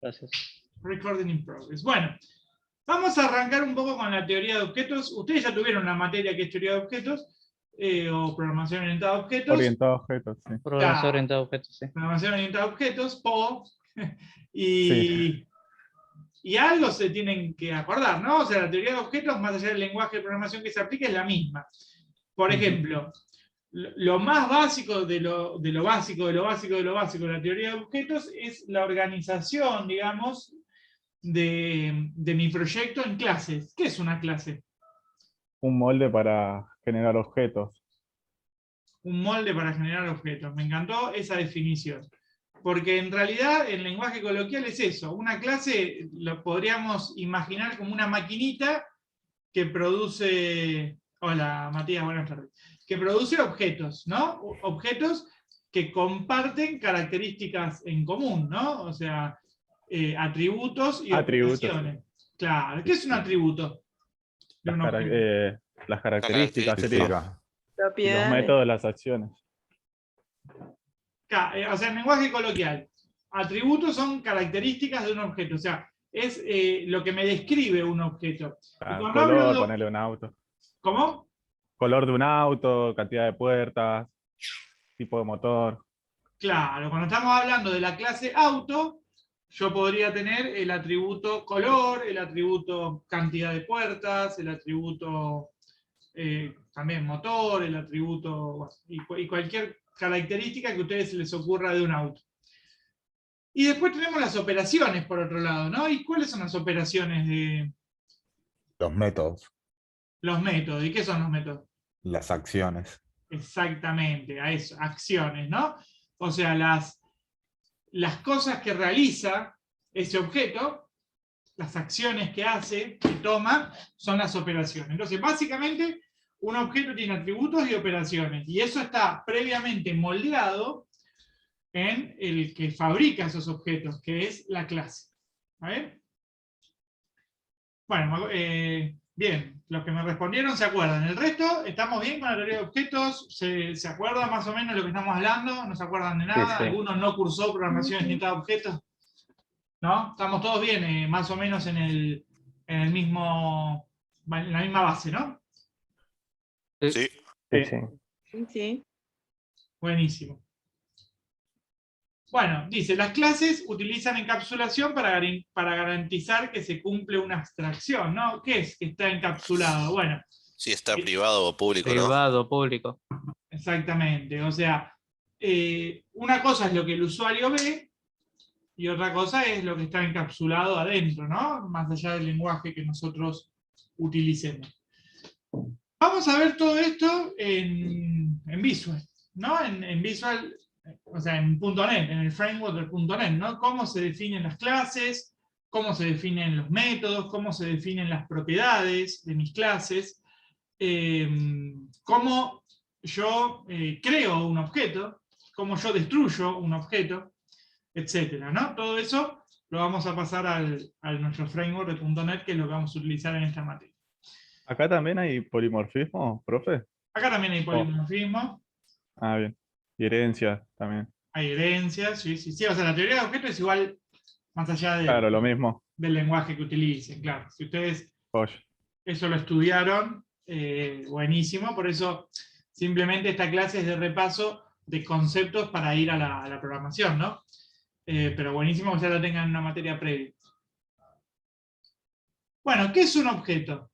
Gracias. Recording in progress. Bueno, vamos a arrancar un poco con la teoría de objetos. Ustedes ya tuvieron una materia que es teoría de objetos, o programación orientada a objetos. Orientado a objetos, sí. Programación orientada a objetos, sí. Programación orientada a objetos, PO. Sí. Y algo se tienen que acordar, ¿no? O sea, la teoría de objetos, más allá del lenguaje de programación que se aplica, es la misma. Por ejemplo, lo más básico de lo básico de lo básico de lo básico de la teoría de objetos es la organización, digamos, de mi proyecto en clases. ¿Qué es una clase? Un molde para generar objetos. Un molde para generar objetos. Me encantó esa definición. Porque en realidad el lenguaje coloquial es eso. Una clase lo podríamos imaginar como una maquinita que produce... Hola Matías, buenas tardes. Que produce objetos, ¿no? Objetos que comparten características en común, ¿no? O sea, atributos y operaciones. Claro, ¿qué es un atributo de un objeto? Las características serían. Y los métodos de las acciones. O sea, en lenguaje coloquial, atributos son características de un objeto, o sea, es lo que me describe un objeto. Color, ponerle un auto. ¿Cómo? Color de un auto, cantidad de puertas, tipo de motor. Claro, cuando estamos hablando de la clase auto, yo podría tener el atributo color, el atributo cantidad de puertas, el atributo también motor, el atributo y cualquier característica que a ustedes se les ocurra de un auto. Y después tenemos las operaciones por otro lado, ¿no? ¿Y cuáles son las operaciones de...? Los métodos. Los métodos. ¿Y qué son los métodos? Las acciones. Exactamente, a eso, acciones, ¿no? O sea, las cosas que realiza ese objeto, las acciones que hace, que toma, son las operaciones. Entonces, básicamente, un objeto tiene atributos y operaciones, y eso está previamente moldeado en el que fabrica esos objetos, que es la clase. ¿Vale? Bueno, bien, los que me respondieron se acuerdan. El resto, ¿estamos bien con la teoría de objetos? ¿Se acuerdan más o menos de lo que estamos hablando? ¿No se acuerdan de nada? Sí, sí. ¿Algunos no cursó programación orientada a objetos? ¿No? ¿Estamos todos bien? Más o menos en la misma base, ¿no? Sí. Sí. Buenísimo. Bueno, dice, las clases utilizan encapsulación para garantizar que se cumple una abstracción, ¿no? ¿Qué es que está encapsulado? Bueno. Si está privado o público, ¿no? Privado o público. Exactamente, o sea, una cosa es lo que el usuario ve y otra cosa es lo que está encapsulado adentro, ¿no? Más allá del lenguaje que nosotros utilicemos. Vamos a ver todo esto en Visual, ¿no? En Visual, o sea, en .NET, en el framework del .NET, ¿no? Cómo se definen las clases, cómo se definen los métodos, cómo se definen las propiedades de mis clases, cómo yo creo un objeto, cómo yo destruyo un objeto, etcétera, ¿no? Todo eso lo vamos a pasar a nuestro framework de .NET, que es lo que vamos a utilizar en esta materia. ¿Acá también hay polimorfismo, profe? Acá también hay polimorfismo. Ah, bien. Y herencia también. Hay herencias, sí. O sea, la teoría de objetos es igual, más allá Claro, lo mismo. del lenguaje que utilicen, claro. Si ustedes Oye. eso lo estudiaron, buenísimo. Por eso, simplemente esta clase es de repaso de conceptos para ir a la programación, ¿no? Pero buenísimo que ya lo tengan en una materia previa. Bueno, ¿qué es un objeto?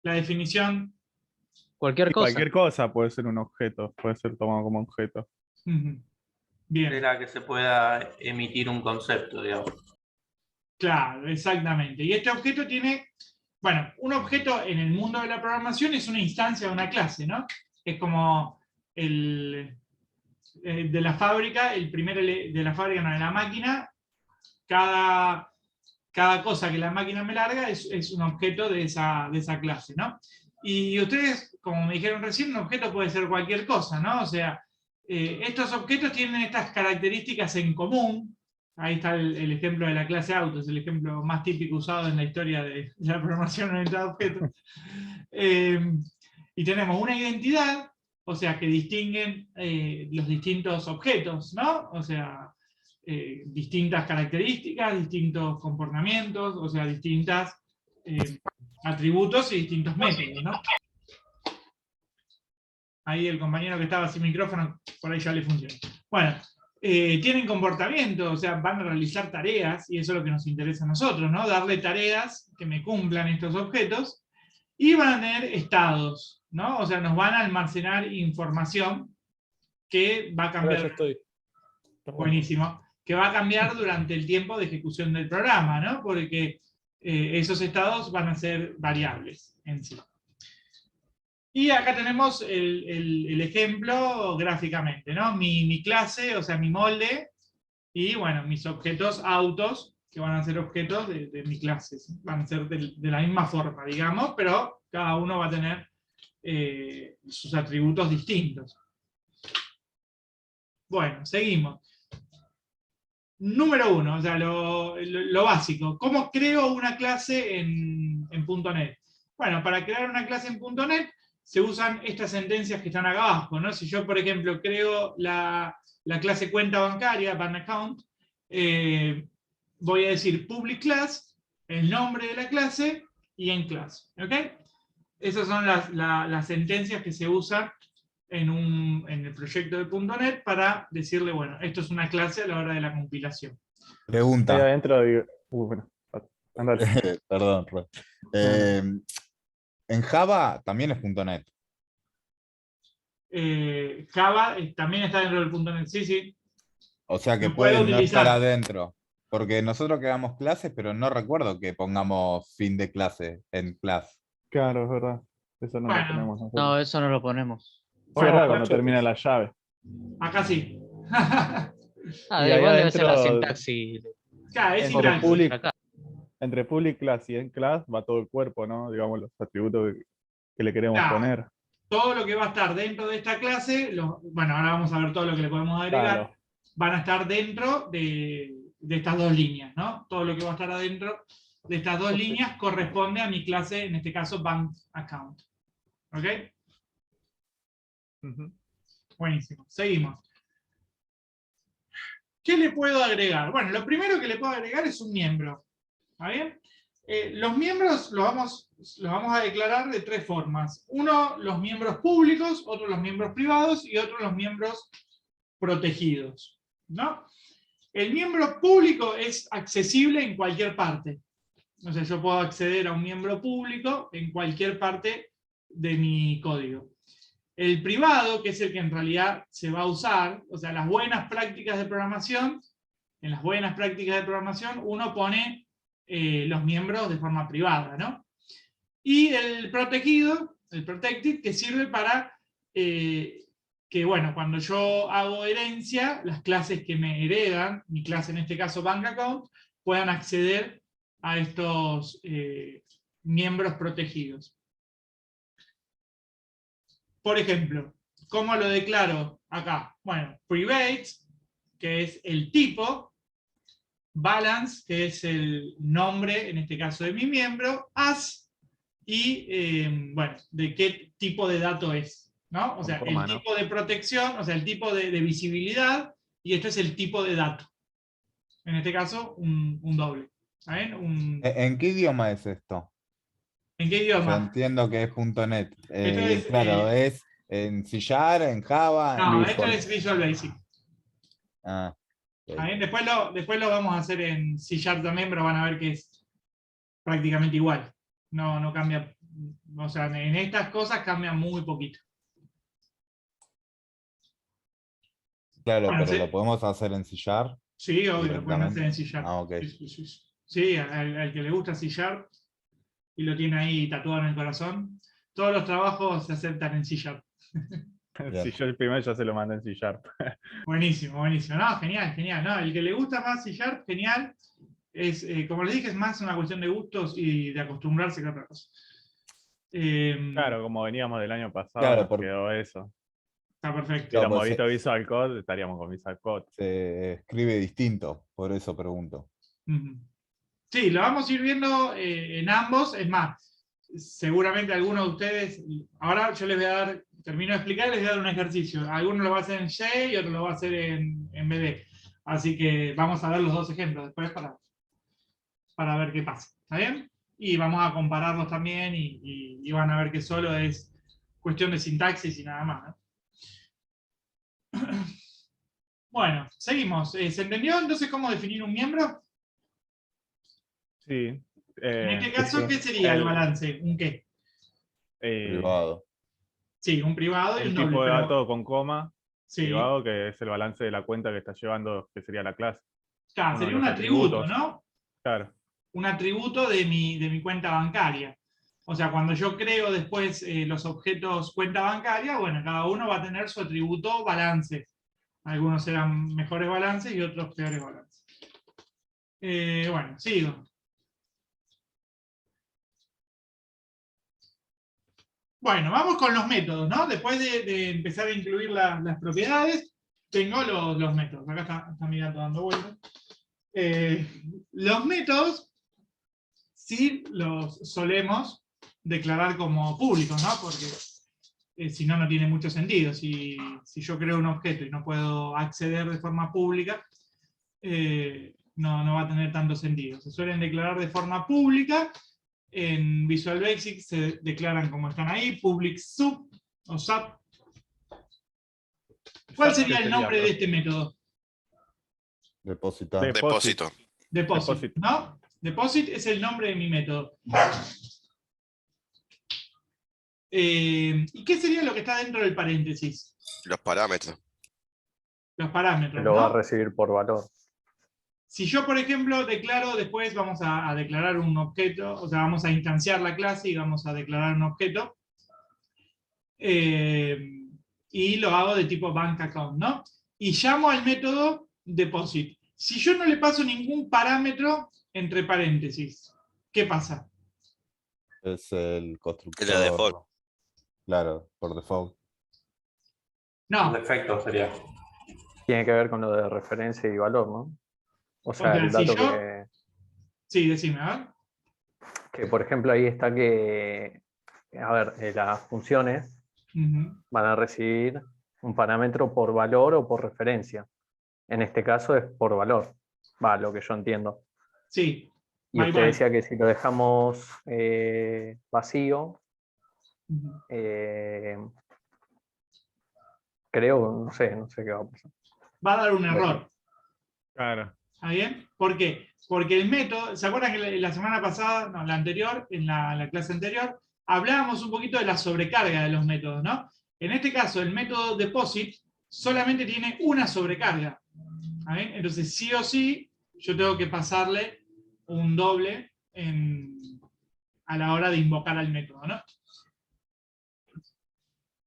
La definición... Cualquier cosa. Cualquier cosa puede ser un objeto, puede ser tomado como objeto. Bien. Era que se pueda emitir un concepto, digamos. Claro, exactamente. Y este objeto tiene... Bueno, un objeto en el mundo de la programación es una instancia de una clase, ¿no? Es como de la fábrica, de la fábrica, no, de la máquina, cada cosa que la máquina me larga es un objeto de esa clase, ¿no? Y ustedes, como me dijeron recién, un objeto puede ser cualquier cosa, ¿no? O sea, estos objetos tienen estas características en común. Ahí está el ejemplo de la clase auto, es el ejemplo más típico usado en la historia de la programación orientada a objetos. Y tenemos una identidad, o sea, que distinguen los distintos objetos, ¿no? O sea, distintas características, distintos comportamientos, o sea, distintos atributos y distintos métodos, ¿no? Ahí el compañero que estaba sin micrófono, por ahí ya le funciona. Bueno, tienen comportamiento, o sea, van a realizar tareas, y eso es lo que nos interesa a nosotros, ¿no? Darle tareas que me cumplan estos objetos, y van a tener estados, ¿no? O sea, nos van a almacenar información que va a Ahora cambiar. ya estoy. Buenísimo. Que va a cambiar durante el tiempo de ejecución del programa, ¿no? Porque esos estados van a ser variables en sí. Y acá tenemos el ejemplo gráficamente, ¿no? Mi clase, o sea, mi molde, y bueno, mis objetos autos, que van a ser objetos de mi clase. ¿Sí? Van a ser de la misma forma, digamos, pero cada uno va a tener sus atributos distintos. Bueno, seguimos. Número 1, o sea, lo básico. ¿Cómo creo una clase en .NET? Bueno, para crear una clase en .NET se usan estas sentencias que están acá abajo, ¿no? Si yo, por ejemplo, creo la clase cuenta bancaria, bank account, voy a decir public class, el nombre de la clase y en class, ¿ok? Esas son las sentencias que se usan en el proyecto de .NET para decirle, bueno, esto es una clase a la hora de la compilación. Ahí Pregunta. adentro digo. Bueno, andale. Perdón, Ro. En Java también es .NET. Java también está dentro del .NET, sí, sí. O sea que Lo puede puede no estar utilizar. adentro. Porque nosotros creamos clases, pero no recuerdo que pongamos fin de clase en class. Claro, es verdad. Eso no Bueno. lo ponemos nosotros. No, eso no lo ponemos. Cierra Bueno, cuando termina la llave. Acá sí. Ah, Y ahí igual debe ser la adentro- sintaxis. Claro, es Entre sintaxis. public, Acá. entre public class y en class va todo el cuerpo, ¿no? Digamos, los atributos que le queremos Claro. poner. Todo lo que va a estar dentro de esta clase, bueno, ahora vamos a ver todo lo que le podemos agregar, Claro. van a estar dentro de estas dos líneas, ¿no? Todo lo que va a estar adentro de estas dos líneas corresponde a mi clase, en este caso, bank account. ¿Ok? Ujú. Buenísimo. Seguimos. ¿Qué le puedo agregar? Bueno, lo primero que le puedo agregar es un miembro. ¿Está bien? Los miembros los vamos a declarar de tres formas. Uno, los miembros públicos, otro, los miembros privados y otro, los miembros protegidos, ¿no? El miembro público es accesible en cualquier parte. O sea, yo puedo acceder a un miembro público en cualquier parte de mi código. El privado, que es el que en realidad se va a usar, o sea, las buenas prácticas de programación, en las buenas prácticas de programación uno pone los miembros de forma privada, ¿no? Y el protegido, el protected, que sirve para que, bueno, cuando yo hago herencia, las clases que me heredan, mi clase en este caso bank account, puedan acceder a estos miembros protegidos. Por ejemplo, ¿cómo lo declaro acá? Bueno, private, que es el tipo, balance, que es el nombre, en este caso de mi miembro, as, y, bueno, de qué tipo de dato es, ¿no? O sea, Conforma, el ¿no? tipo de protección, o sea, el tipo de visibilidad, y este es el tipo de dato. En este caso, un doble. ¿Saben? ¿En qué idioma es esto? ¿En qué Yo idioma? entiendo que es .NET. Esto es, Claro, es en C#, en Java. No, Visual. esto es Visual Basic. Ah, ok. ¿Está bien? Después lo vamos a hacer en C# también, pero van a ver que es prácticamente igual. No cambia. O sea, en estas cosas cambia muy poquito. Claro, Bueno, pero sí. lo podemos hacer en C#. Sí, obvio, lo pueden hacer en C#. Ah, ok. Sí. Sí, al que le gusta C# y lo tiene ahí tatuado en el corazón, todos los trabajos se aceptan en C#. Bien. Si yo el primero ya se lo mandé en C#. Buenísimo. No, genial. No, el que le gusta más C#, genial. Es, como les dije, es más una cuestión de gustos y de acostumbrarse que otra cosa. Claro, como veníamos del año pasado, Claro, nos quedó eso. Está perfecto. Si Claro, lo pues visto Visual Code, estaríamos con Visual Code. Se escribe distinto, por eso pregunto. Ujú. Sí, lo vamos a ir viendo en ambos. Es más, seguramente algunos de ustedes, ahora yo les voy a dar, termino de explicar y les voy a dar un ejercicio. Algunos lo va a hacer en J y otros lo va a hacer en BD. Así que vamos a ver los dos ejemplos después para ver qué pasa. ¿Está bien? Y vamos a compararlos también y van a ver que solo es cuestión de sintaxis y nada más, ¿no? Bueno, seguimos. ¿Se entendió entonces cómo definir un miembro? Sí. En este caso, ¿qué sería el balance? ¿Un qué? Privado. Sí, un privado y Un un tipo doble. de pero- dato con coma sí, privado, que es el balance de la cuenta que está llevando, que sería la clase. claro, uno de sería un los atributo, atributos. ¿no? Claro. Un atributo de mi cuenta bancaria. O sea, cuando yo creo después los objetos cuenta bancaria, bueno, cada uno va a tener su atributo balance. Algunos serán mejores balances y otros peores balances. Bueno, sigo. Bueno, vamos con los métodos, ¿no? Después de empezar a incluir las propiedades, tengo los métodos. Acá está mi gato dando vueltas. Los métodos sí los solemos declarar como públicos, ¿no? Porque si no, no tiene mucho sentido. Si yo creo un objeto y no puedo acceder de forma pública, no va a tener tanto sentido. Se suelen declarar de forma pública. En Visual Basic se declaran como están ahí, public sub o sub. ¿Cuál Sub, sería ¿qué el nombre sería? de este método? Depositar. Depósito. Deposit, Deposit. ¿no? Deposit es el nombre de mi método. ¿Y qué sería lo que está dentro del paréntesis? Los parámetros. Los parámetros, Lo va a ¿no? recibir por valor. Si yo, por ejemplo, declaro, después vamos a declarar un objeto, o sea, vamos a instanciar la clase y vamos a declarar un objeto, y lo hago de tipo bank account, ¿no? Y llamo al método deposit. Si yo no le paso ningún parámetro entre paréntesis, ¿qué pasa? Es el constructor. Es la default. Claro, por default. No, Defecto sería. Tiene que ver con lo de referencia y valor, ¿no? O sea, sea, el si dato yo- sí, decime, a ver. que, por ejemplo, ahí está que, a ver, las funciones Ujú. van a recibir un parámetro por valor o por referencia. En este caso es por valor, va, lo que yo entiendo. Sí, Y va usted igual. decía que si lo dejamos vacío, Ujú. creo, no sé qué va a pasar. Va a dar un error. Claro. ¿Está bien? ¿Por qué? Porque el método, ¿se acuerdan que la semana pasada, no, la anterior, en la clase anterior, hablábamos un poquito de la sobrecarga de los métodos, ¿no? En este caso, el método deposit solamente tiene una sobrecarga. ¿Está bien? Entonces, sí o sí, yo tengo que pasarle un doble a la hora de invocar al método, ¿no?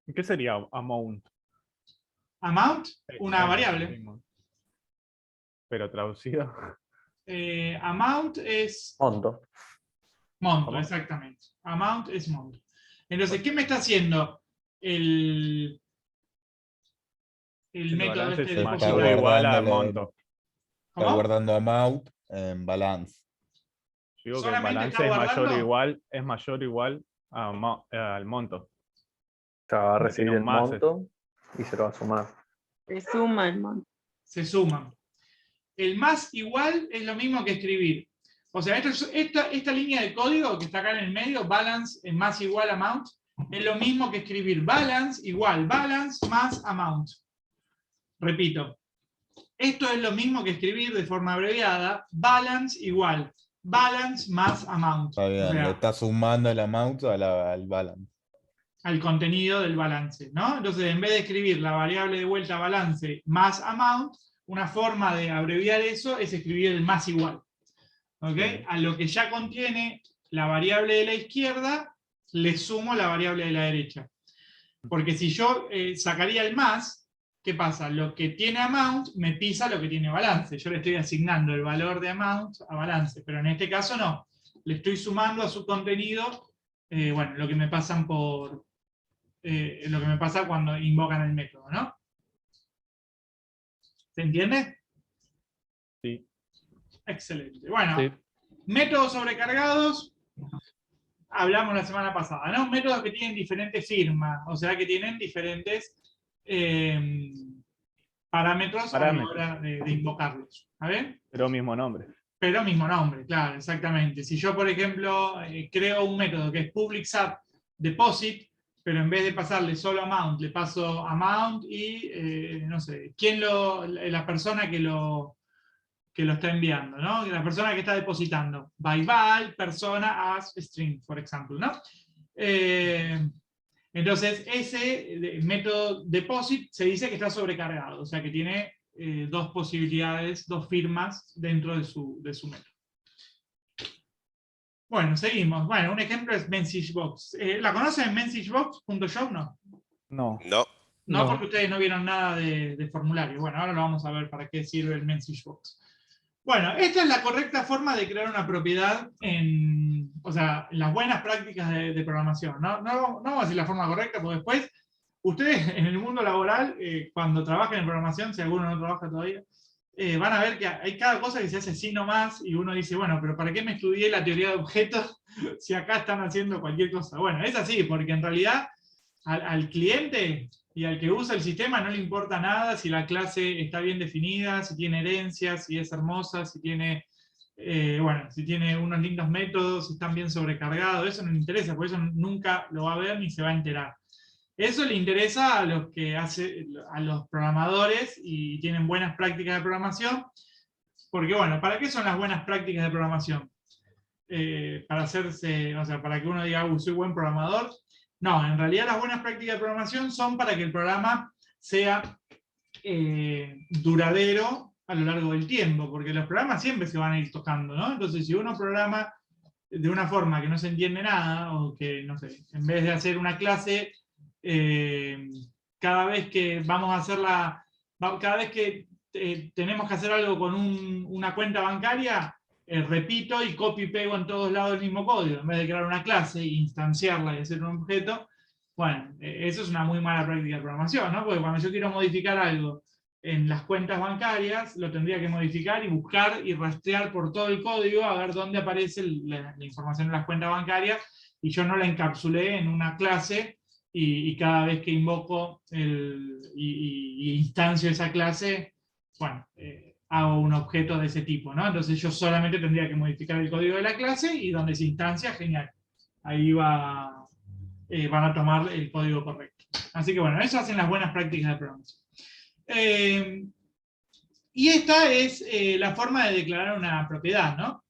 ¿Y qué sería amount? Amount, una Lo variable. mismo. Pero traducido. Amount es Monto. monto, ¿Cómo? exactamente. Amount es monto. Entonces, ¿qué me está haciendo el El método balance este es de Está mayor o igual a guardándole- monto. Está ¿Cómo? guardando amount en balance. Yo digo que el Solamente balance está es mayor o guardando- igual, al monto. O sea, va a Tiene recibir un el más, monto y se lo va a sumar. Se suma el monto. Se suman. El más igual es lo mismo que escribir. O sea, esta línea de código que está acá en el medio, balance en más igual amount, es lo mismo que escribir balance igual balance más amount. Repito, esto es lo mismo que escribir de forma abreviada, balance igual balance más amount. Está bien, O sea, le está sumando el amount al balance. al contenido del balance, ¿no? Entonces, en vez de escribir la variable de vuelta balance más amount, una forma de abreviar eso es escribir el más igual. ¿Ok? A lo que ya contiene la variable de la izquierda, le sumo la variable de la derecha. Porque si yo sacaría el más, ¿qué pasa? Lo que tiene amount me pisa lo que tiene balance. Yo le estoy asignando el valor de amount a balance, pero en este caso no. Le estoy sumando a su contenido, bueno, lo que me pasan por... lo que me pasa cuando invocan el método, ¿no? ¿Se entiende? Sí. Excelente. Bueno, Sí. métodos sobrecargados, hablamos la semana pasada, ¿no? Métodos que tienen diferentes firmas, o sea que tienen diferentes parámetros a la Parámetros. hora de invocarlos. ¿Sabes? Pero mismo nombre. Pero mismo nombre, claro, exactamente. Si yo, por ejemplo, creo un método que es public sub deposit, pero en vez de pasarle solo amount, le paso amount y, no sé, la persona que lo está enviando, ¿no? La persona que está depositando. Bye bye, persona as string, por ejemplo, ¿no? Entonces, ese método deposit se dice que está sobrecargado, o sea que tiene dos posibilidades, dos firmas dentro de su método. Bueno, seguimos. Bueno, un ejemplo es MessageBox. ¿La conocen? MessageBox.shop, ¿no? No. No. No, No. porque ustedes no vieron nada de formulario. Bueno, ahora lo vamos a ver para qué sirve el MessageBox. Bueno, esta es la correcta forma de crear una propiedad en las buenas prácticas de programación. No vamos a decir la forma correcta, porque después, ustedes en el mundo laboral, cuando trabajan en programación, si alguno no trabaja todavía, van a ver que hay cada cosa que se hace así nomás, y uno dice, bueno, pero ¿para qué me estudié la teoría de objetos si acá están haciendo cualquier cosa? Bueno, es así, porque en realidad al cliente y al que usa el sistema no le importa nada si la clase está bien definida, si tiene herencias, si es hermosa, si tiene, si tiene unos lindos métodos, si están bien sobrecargados, eso no le interesa, por eso nunca lo va a ver ni se va a enterar. Eso le interesa a los programadores y tienen buenas prácticas de programación, porque bueno, ¿para qué son las buenas prácticas de programación? Para que uno diga, soy buen programador. No, en realidad las buenas prácticas de programación son para que el programa sea duradero a lo largo del tiempo, porque los programas siempre se van a ir tocando, ¿no? Entonces, si uno programa de una forma que no se entiende nada, o que, no sé, en vez de hacer una clase, cada vez que vamos a hacerla, cada vez que tenemos que hacer algo con una cuenta bancaria, repito y copio y pego en todos lados el mismo código, en vez de crear una clase, instanciarla y hacer un objeto. Bueno, eso es una muy mala práctica de programación, ¿no? Porque cuando yo quiero modificar algo en las cuentas bancarias, lo tendría que modificar y buscar y rastrear por todo el código a ver dónde aparece la información en las cuentas bancarias, y yo no la encapsulé en una clase, y cada vez que invoco y instancio esa clase, bueno, hago un objeto de ese tipo, ¿no? Entonces yo solamente tendría que modificar el código de la clase, y donde se instancia, genial. Ahí van a tomar el código correcto. Así que bueno, eso hacen las buenas prácticas de programación. Y esta es la forma de declarar una propiedad, ¿no?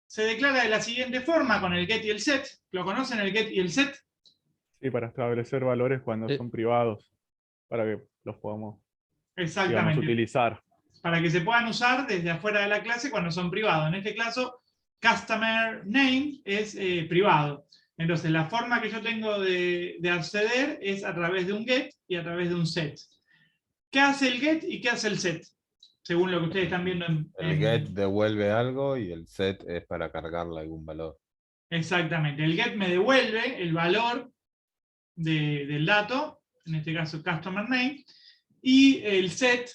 Se declara de la siguiente forma con el get y el set. ¿Lo conocen, el get y el set? Sí, para establecer valores cuando son privados, para que los podamos, digamos, Exactamente. utilizar. Para que se puedan usar desde afuera de la clase cuando son privados. En este caso, customer name es privado. Entonces, la forma que yo tengo de acceder es a través de un get y a través de un set. ¿Qué hace el get y qué hace el set? Según lo que ustedes están viendo El get devuelve algo y el set es para cargarle algún valor. Exactamente. El get me devuelve el valor del dato, en este caso customer name, y el set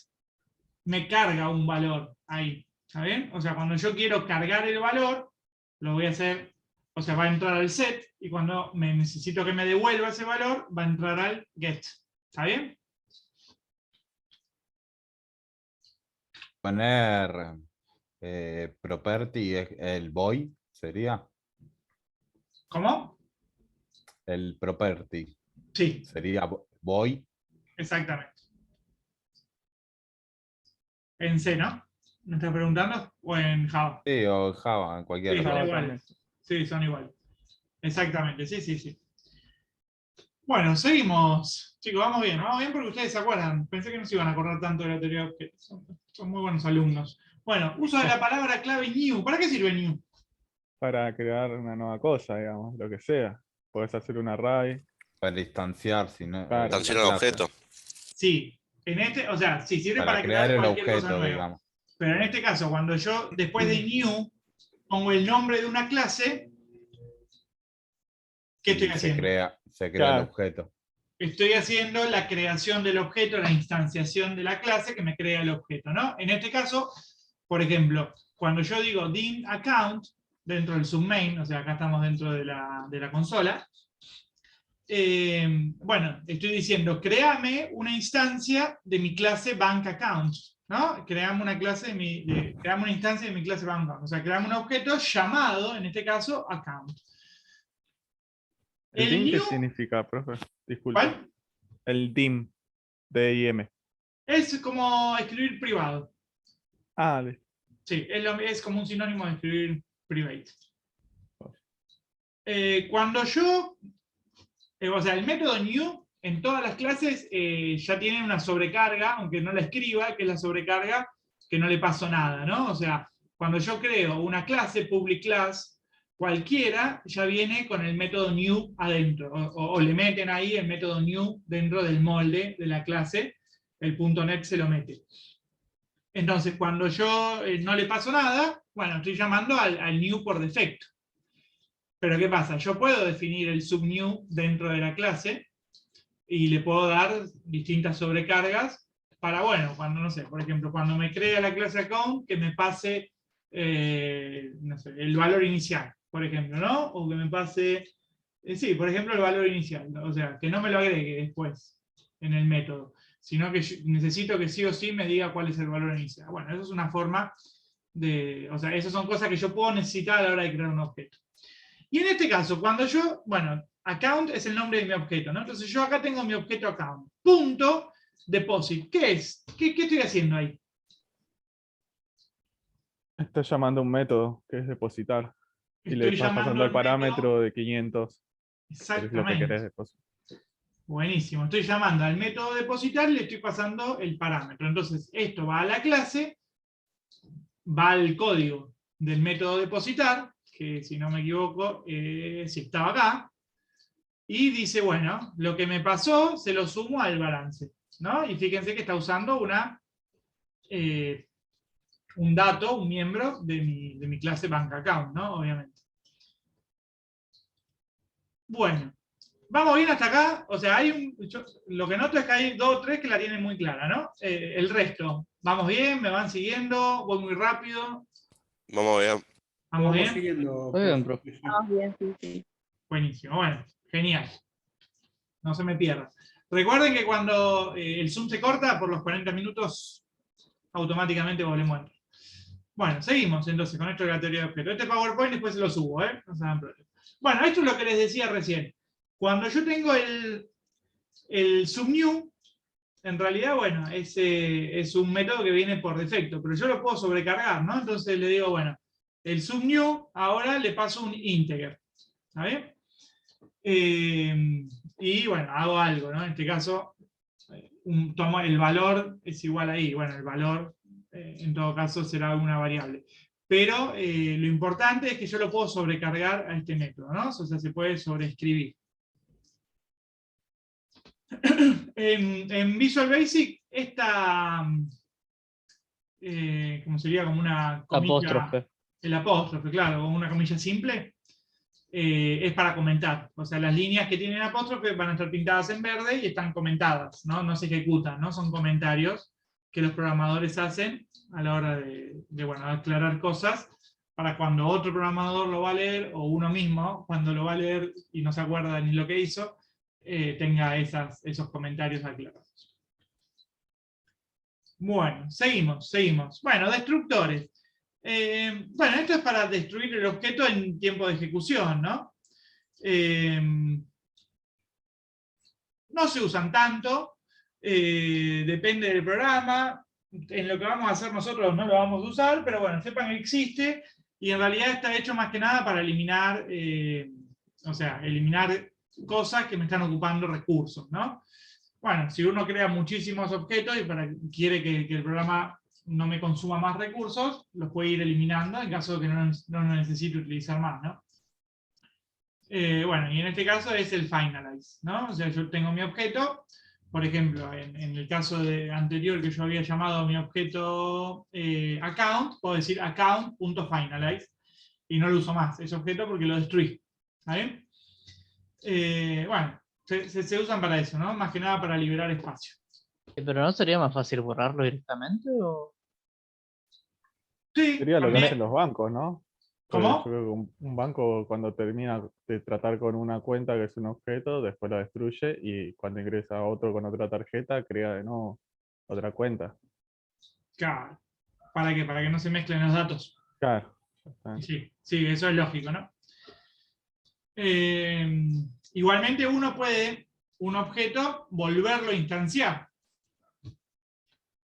me carga un valor ahí. ¿Está bien? O sea, cuando yo quiero cargar el valor, lo voy a hacer, o sea, va a entrar al set, y cuando necesito que me devuelva ese valor, va a entrar al get. ¿Está bien? Poner property es el void, sería. ¿Cómo? El property Sí, sería void. exactamente. En C, ¿no? ¿Me estás preguntando? ¿O en Java? Sí, o Java, en cualquier Sí, son otro. iguales. Sí, son iguales. Exactamente, sí. Bueno, seguimos. Chicos, vamos bien porque ustedes se acuerdan. Pensé que no se iban a acordar tanto de la teoría de objetos. Son muy buenos alumnos. Bueno, uso de la palabra clave new. ¿Para qué sirve new? Para crear una nueva cosa, digamos, lo que sea. Podés hacer un array. Para instanciar, si no. Claro. Instanciar el objeto. Sí, sí, sirve para crear el cualquier cosa objeto, nueva. digamos. Pero en este caso, cuando yo después de new pongo el nombre de una clase, ¿qué estoy Y haciendo? Se crea Claro. el objeto. Estoy haciendo la creación del objeto, la instanciación de la clase que me crea el objeto, ¿no? En este caso, por ejemplo, cuando yo digo dim account dentro del submain, o sea, acá estamos dentro de la consola, bueno, estoy diciendo, créame una instancia de mi clase bank account, ¿no? Creamos una creamos una instancia de mi clase bank account. O sea, creamos un objeto llamado, en este caso, account. ¿El DIM qué new- significa, profe? Disculpe. ¿Cuál? El DIM, D-I-M. Es como escribir privado. Ah, Sí, es como un sinónimo de escribir private. Cuando yo, o sea, el método new en todas las clases ya tiene una sobrecarga, aunque no la escriba, que es la sobrecarga que no le paso nada, ¿no? O sea, cuando yo creo una clase, public class, cualquiera, ya viene con el método new adentro, o le meten ahí el método new dentro del molde de la clase, el .NET se lo mete. Entonces, cuando yo no le paso nada, bueno, estoy llamando al new por defecto. Pero ¿qué pasa? Yo puedo definir el subnew dentro de la clase y le puedo dar distintas sobrecargas para, bueno, cuando, no sé, por ejemplo, cuando me crea la clase account, que me pase, no sé, el valor inicial, por ejemplo, ¿no? O que me pase, sí, por ejemplo, el valor inicial, ¿no? O sea, que no me lo agregue después en el método, sino que necesito que sí o sí me diga cuál es el valor inicial. Bueno, eso es una forma de, o sea, esas son cosas que yo puedo necesitar a la hora de crear un objeto. Y en este caso, cuando yo, bueno, account es el nombre de mi objeto, ¿no? Entonces yo acá tengo mi objeto account, punto deposit. ¿Qué es? ¿Qué estoy haciendo ahí? está llamando a un método que es depositar. Y le Estoy estás llamando pasando el al parámetro de 500. Que es lo que Exactamente. querés depositar. Buenísimo. Estoy llamando al método depositar y le estoy pasando el parámetro. Entonces, esto va a la clase, va al código del método depositar, que si no me equivoco, si estaba acá, y dice, bueno, lo que me pasó se lo sumo al balance, ¿no? Y fíjense que está usando un dato, un miembro de mi clase bank account, ¿no? Obviamente. Bueno, vamos bien hasta acá. O sea, lo que noto es que hay 2 o 3 que la tienen muy clara, ¿no? El resto, ¿vamos bien? ¿Me van siguiendo? ¿Voy muy rápido? Vamos bien. ¿Vamos bien? siguiendo. Muy bien, profe. Bien, sí, sí. Buenísimo, bueno, genial. No se me pierda. Recuerden que cuando el Zoom se corta, por los 40 minutos, automáticamente volvemos a entrar. Bueno, seguimos entonces con esto de la teoría de objetos. Este PowerPoint después se lo subo, ¿eh? No se hagan problema. Bueno, esto es lo que les decía recién. Cuando yo tengo el subnew, en realidad, bueno, es un método que viene por defecto, pero yo lo puedo sobrecargar, ¿no? Entonces le digo, bueno, el subnew ahora le paso un integer. ¿Está bien? Y bueno, hago algo, ¿no? En este caso, tomo el valor, es igual ahí. Bueno, el valor, en todo caso, será una variable. Pero lo importante es que yo lo puedo sobrecargar a este método, ¿no? O sea, se puede sobreescribir. En Visual Basic, esta, como sería como una comilla, Apóstrofe. el apóstrofe, claro, como una comilla simple, es para comentar. O sea, las líneas que tienen apóstrofe van a estar pintadas en verde y están comentadas, ¿no? No se ejecutan, ¿no? Son comentarios que los programadores hacen a la hora de bueno, aclarar cosas, para cuando otro programador lo va a leer, o uno mismo, cuando lo va a leer y no se acuerda ni lo que hizo, tenga esos comentarios aclarados. Bueno, seguimos. Bueno, destructores. Bueno, esto es para destruir el objeto en tiempo de ejecución, ¿no? No se usan tanto, depende del programa. En lo que vamos a hacer nosotros no lo vamos a usar, pero bueno, sepan que existe, y en realidad está hecho más que nada para eliminar, o sea, eliminar cosas que me están ocupando recursos, ¿no? Bueno, si uno crea muchísimos objetos y quiere que el programa no me consuma más recursos, los puede ir eliminando en caso de que no lo necesite utilizar más, ¿no? Bueno, y en este caso es el finalize, ¿no? O sea, yo tengo mi objeto, por ejemplo, en el caso anterior que yo había llamado mi objeto account, puedo decir account.finalize, y no lo uso más, ese objeto, porque lo destruí. ¿Está bien? Bueno, se usan para eso, ¿no? Más que nada para liberar espacio. ¿Pero no sería más fácil borrarlo directamente? ¿O? Sí, Sería lo que también. hacen los bancos, ¿no? ¿Cómo? Yo creo que un banco cuando termina de tratar con una cuenta que es un objeto, después la destruye y cuando ingresa otro con otra tarjeta, crea de nuevo otra cuenta. Claro. ¿Para qué? Para que no se mezclen los datos. Claro. Sí, sí, eso es lógico, ¿no? Igualmente uno puede, un objeto, volverlo a instanciar.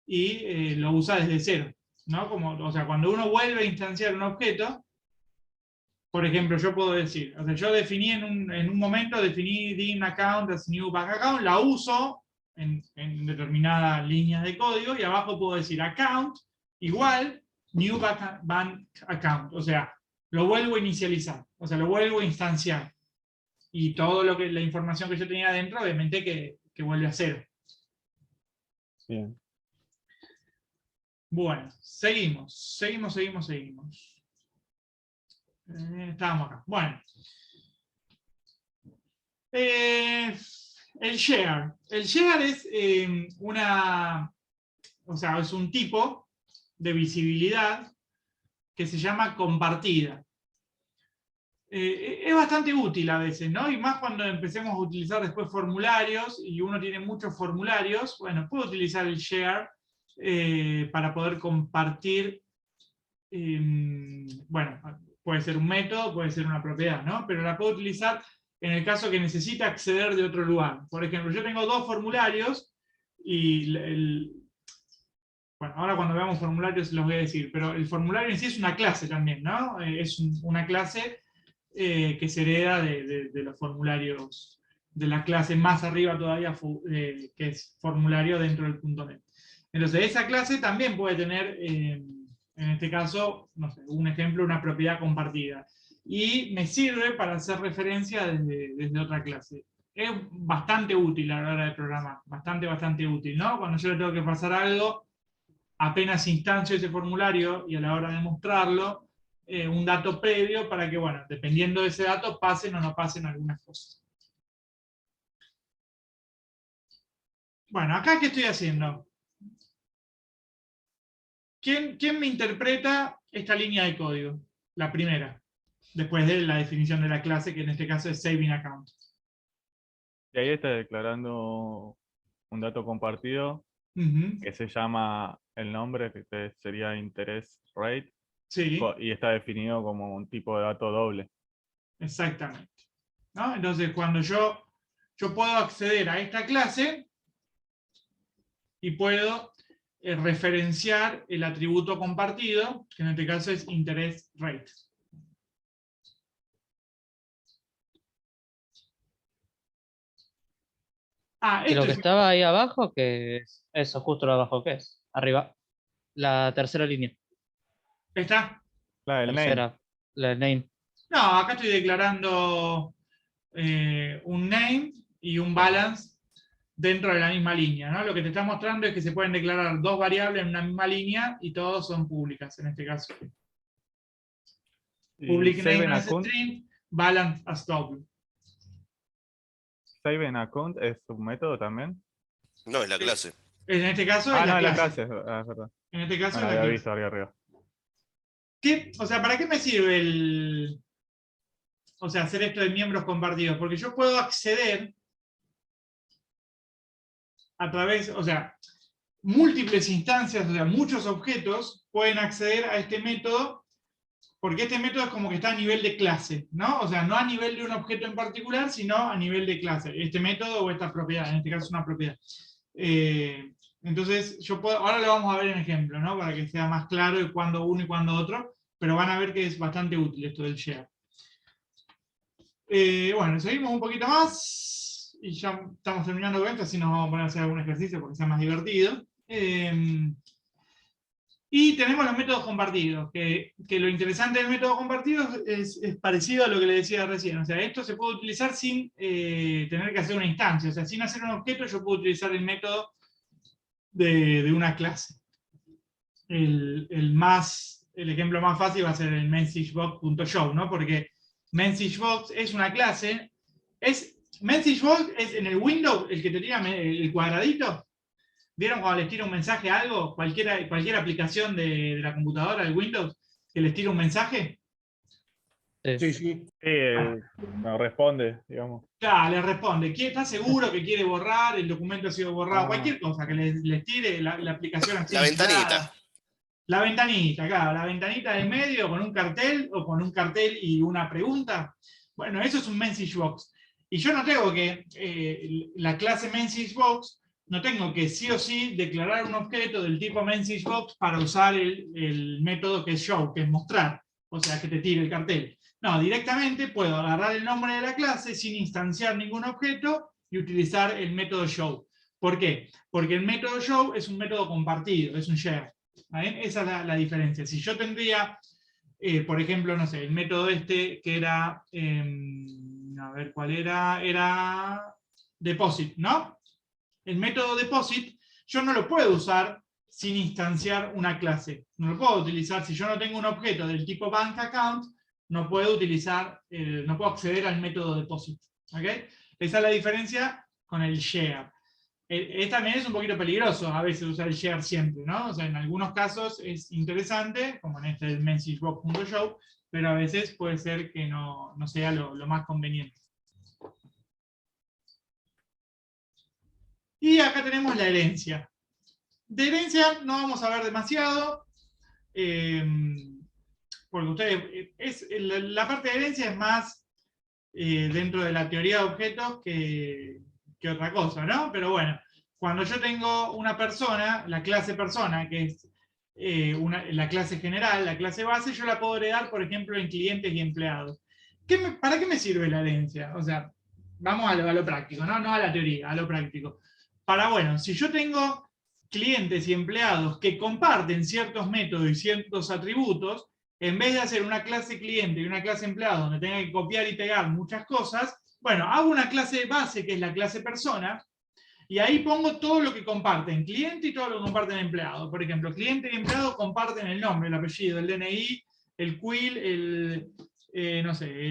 Y lo usa desde cero, ¿no? O sea, cuando uno vuelve a instanciar un objeto, por ejemplo, yo puedo decir, o sea, yo definí en un momento, definí dim account as new bank account, la uso en determinadas líneas de código, y abajo puedo decir account igual new bank account, o sea, lo vuelvo a inicializar, o sea, lo vuelvo a instanciar. Y todo la información que yo tenía adentro, obviamente que vuelve a cero. Bien. Bueno, seguimos. Estábamos acá. Bueno. El share. El share es es un tipo de visibilidad que se llama compartida. Es bastante útil a veces, ¿no? Y más cuando empecemos a utilizar después formularios, y uno tiene muchos formularios, bueno, puede utilizar el share para poder compartir, bueno, puede ser un método, puede ser una propiedad, ¿no? Pero la puedo utilizar en el caso que necesite acceder de otro lugar. Por ejemplo, yo tengo dos formularios, y bueno, ahora cuando veamos formularios los voy a decir, pero el formulario en sí es una clase también, ¿no? Es una clase que se hereda de los formularios, de la clase más arriba todavía, que es formulario dentro del .NET. Entonces, esa clase también puede tener, en este caso, no sé, un ejemplo, una propiedad compartida. Y me sirve para hacer referencia desde otra clase. Es bastante útil a la hora de programar, bastante útil, ¿no? Cuando yo le tengo que pasar algo, apenas instancio ese formulario, y a la hora de mostrarlo, un dato previo para que, bueno, dependiendo de ese dato, pasen o no pasen algunas cosas. Bueno, acá, ¿qué estoy haciendo? ¿Quién me interpreta esta línea de código? La primera, después de la definición de la clase, que en este caso es saving account. Y ahí está declarando un dato compartido que se llama el nombre, que sería interest rate, Sí, y está definido como un tipo de dato doble. exactamente, ¿no? Entonces, cuando yo puedo acceder a esta clase y puedo referenciar el atributo compartido, que en este caso es interest rate. Y lo Esto que es... estaba ahí abajo, que es eso, justo lo abajo, ¿qué es? Arriba. La tercera línea. ¿Está? La del name. Tercera. La del name. No, acá estoy declarando un name y un balance dentro de la misma línea, ¿no? Lo que te está mostrando es que se pueden declarar dos variables en una misma línea y todos son públicas, en este caso. Public name as string, balance as double. Save an account es un método también. No, es la clase. En este caso es No, la es la clase. clase, es verdad. En este caso No es la la había clase. visto ahí arriba. O sea, ¿para qué me sirve hacer esto de miembros compartidos? Porque yo puedo acceder a través, o sea, múltiples instancias, o sea, muchos objetos pueden acceder a este método, porque este método es como que está a nivel de clase, ¿no? O sea, no a nivel de un objeto en particular, sino a nivel de clase. Este método o esta propiedad, en este caso es una propiedad. Entonces, ahora lo vamos a ver en ejemplo, ¿no? Para que sea más claro de cuándo uno y cuándo otro, pero van a ver que es bastante útil esto del share. Bueno, seguimos un poquito más, y ya estamos terminando con esto, así nos vamos a poner a hacer algún ejercicio porque sea más divertido. Y tenemos los métodos compartidos, que lo interesante del método compartido es parecido a lo que le decía recién. O sea, esto se puede utilizar sin tener que hacer una instancia. O sea, sin hacer un objeto yo puedo utilizar el método de una clase. El ejemplo más fácil va a ser el messagebox.show, ¿no? Porque messagebox es una clase. Messagebox es en el Windows el que te tira el cuadradito. ¿Vieron cuando les tira un mensaje a algo? Cualquier aplicación de la computadora, del Windows, que les tira un mensaje. Sí. sí. No responde, digamos. Claro, le responde, ¿está seguro que quiere borrar? El documento ha sido borrado, Ah. cualquier cosa que les tire la aplicación así. La ventanita. instalada. La ventanita, claro, la ventanita del medio con un cartel o con un cartel y una pregunta. Bueno, eso es un message box. Y yo no tengo que, la clase message box, no tengo que sí o sí declarar un objeto del tipo message box para usar el método que es show, que es mostrar, o sea, que te tire el cartel. No, directamente puedo agarrar el nombre de la clase sin instanciar ningún objeto y utilizar el método show. ¿Por qué? Porque el método show es un método compartido, es un share. ¿Bien? Esa es la diferencia. Si yo tendría, por ejemplo, no sé, el método que era, a ver cuál era deposit, ¿no? El método deposit yo no lo puedo usar sin instanciar una clase. No lo puedo utilizar, si yo no tengo un objeto del tipo bank account, no puedo utilizar, no puedo acceder al método deposit. ¿Okay? Esa es la diferencia con el share. También es un poquito peligroso a veces usar el share siempre, ¿no? O sea, en algunos casos es interesante, como en este messagebox.show, pero a veces puede ser que no sea lo más conveniente. Y acá tenemos la herencia. De herencia no vamos a ver demasiado, porque ustedes, la parte de herencia es más dentro de la teoría de objetos que otra cosa, ¿no? Pero bueno, cuando yo tengo una persona, la clase persona, que es la clase general, la clase base, yo la puedo heredar, por ejemplo, en clientes y empleados. ¿Para qué me sirve la herencia? O sea, vamos a lo práctico, ¿no? No a la teoría, a lo práctico. Bueno, si yo tengo clientes y empleados que comparten ciertos métodos y ciertos atributos, en vez de hacer una clase cliente y una clase empleado donde tenga que copiar y pegar muchas cosas, bueno, hago una clase base que es la clase persona, y ahí pongo todo lo que comparten cliente y todo lo que comparten empleado. Por ejemplo, cliente y empleado comparten el nombre, el apellido, el DNI, el quill, no sé,